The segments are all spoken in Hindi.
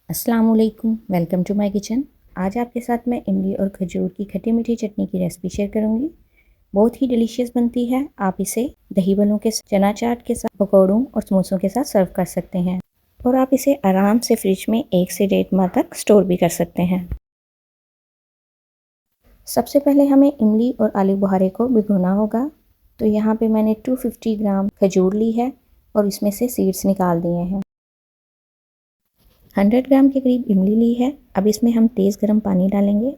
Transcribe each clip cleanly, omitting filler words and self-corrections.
अस्सलाम वालेकुम, वेलकम टू माय किचन। आज आपके साथ मैं इमली और खजूर की खट्टी मीठी चटनी की रेसिपी शेयर करूंगी। बहुत ही डिलीशियस बनती है। आप इसे दही बलों के चना चाट के साथ, पकौड़ों और समोसों के साथ सर्व कर सकते हैं और आप इसे आराम से फ्रिज में 1 से 1.5 माह तक स्टोर भी कर सकते हैं। सबसे पहले हमें इमली और आलू बुखारे को भिगोना होगा। तो यहाँ पे मैंने 250 ग्राम खजूर ली है और इसमें से सीड्स निकाल दिए हैं। 100 ग्राम के करीब इमली ली है। अब इसमें हम तेज़ गर्म पानी डालेंगे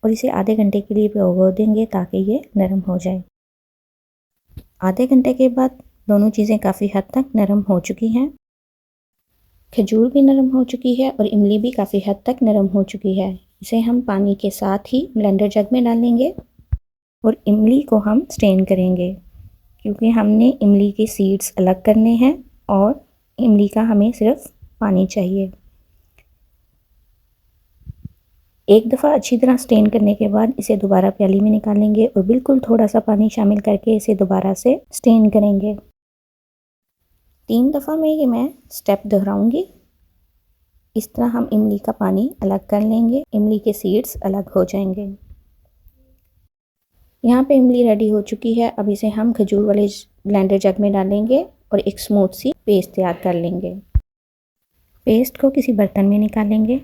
और इसे आधे घंटे के लिए भिगो देंगे ताकि ये नरम हो जाए। आधे घंटे के बाद दोनों चीज़ें काफ़ी हद तक नरम हो चुकी हैं। खजूर भी नरम हो चुकी है और इमली भी काफ़ी हद तक नरम हो चुकी है। इसे हम पानी के साथ ही ब्लेंडर जग में डालेंगे और इमली को हम स्ट्रेन करेंगे क्योंकि हमने इमली के सीड्स अलग करने हैं और इमली का हमें सिर्फ पानी चाहिए। एक दफ़ा अच्छी तरह स्ट्रेन करने के बाद इसे दोबारा प्याली में निकालेंगे और बिल्कुल थोड़ा सा पानी शामिल करके इसे दोबारा से स्ट्रेन करेंगे। 3 दफ़ा में ये मैं स्टेप दोहराऊंगी। इस तरह हम इमली का पानी अलग कर लेंगे, इमली के सीड्स अलग हो जाएंगे। यहाँ पे इमली रेडी हो चुकी है। अब इसे हम खजूर वाले ब्लेंडर जग में डालेंगे और एक स्मूथ सी पेस्ट तैयार कर लेंगे। पेस्ट को किसी बर्तन में निकालेंगे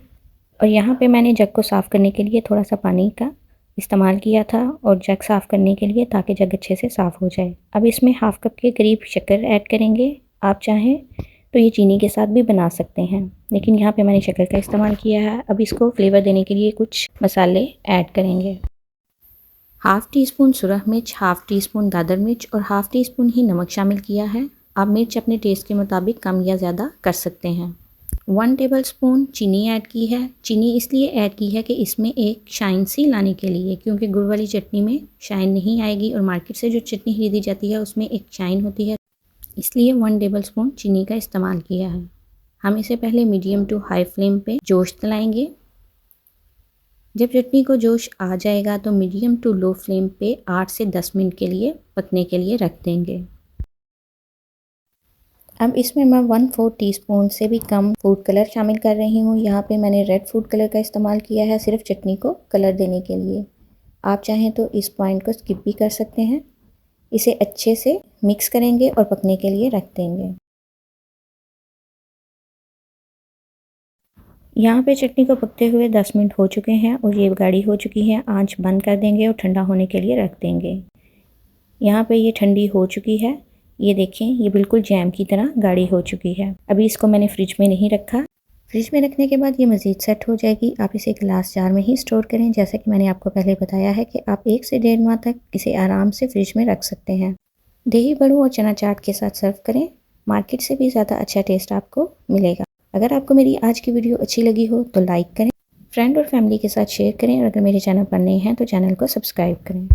और यहाँ पे मैंने जग को साफ़ करने के लिए थोड़ा सा पानी का इस्तेमाल किया था और जग साफ़ करने के लिए ताकि जग अच्छे से साफ़ हो जाए। अब इसमें हाफ़ कप के करीब शक्कर ऐड करेंगे। आप चाहें तो ये चीनी के साथ भी बना सकते हैं, लेकिन यहाँ पे मैंने शक्कर का इस्तेमाल किया है। अब इसको फ्लेवर देने के लिए कुछ मसाले ऐड करेंगे। हाफ़ टी स्पून सुरख मिर्च, हाफ़ टी स्पून दादर मिर्च और हाफ़ टी स्पून ही नमक शामिल किया है। आप मिर्च अपने टेस्ट के मुताबिक कम या ज़्यादा कर सकते हैं। 1 टेबलस्पून चीनी ऐड की है। चीनी इसलिए ऐड की है कि इसमें एक शाइन सी लाने के लिए, क्योंकि गुड़ वाली चटनी में शाइन नहीं आएगी और मार्केट से जो चटनी खरीदी जाती है उसमें एक शाइन होती है, इसलिए 1 टेबलस्पून चीनी का इस्तेमाल किया है। हम इसे पहले मीडियम टू हाई फ्लेम पे जोश दिलाएंगे। जब चटनी को जोश आ जाएगा तो मीडियम टू लो फ्लेम पे 8 से 10 मिनट के लिए पकने के लिए रख देंगे। अब इसमें मैं 1/4 टीस्पून से भी कम फूड कलर शामिल कर रही हूँ। यहाँ पे मैंने रेड फूड कलर का इस्तेमाल किया है सिर्फ चटनी को कलर देने के लिए। आप चाहें तो इस पॉइंट को स्किप भी कर सकते हैं। इसे अच्छे से मिक्स करेंगे और पकने के लिए रख देंगे। यहाँ पे चटनी को पकते हुए 10 मिनट हो चुके हैं और ये गाढ़ी हो चुकी है। आंच बंद कर देंगे और ठंडा होने के लिए रख देंगे। यहाँ पे ये ठंडी हो चुकी है। ये देखें, ये बिल्कुल जैम की तरह गाढ़ी हो चुकी है। अभी इसको मैंने फ्रिज में नहीं रखा। फ्रिज में रखने के बाद ये मज़ीद सेट हो जाएगी। आप इसे ग्लास जार में ही स्टोर करें। जैसे कि मैंने आपको पहले बताया है कि आप 1 से 1.5 माह तक इसे आराम से फ्रिज में रख सकते हैं। दही बड़ों और चना चाट के साथ सर्व करें। मार्केट से भी ज़्यादा अच्छा टेस्ट आपको मिलेगा। अगर आपको मेरी आज की वीडियो अच्छी लगी हो तो लाइक करें, फ्रेंड और फैमिली के साथ शेयर करें और अगर मेरे चैनल पर नए हैं तो चैनल को सब्सक्राइब करें।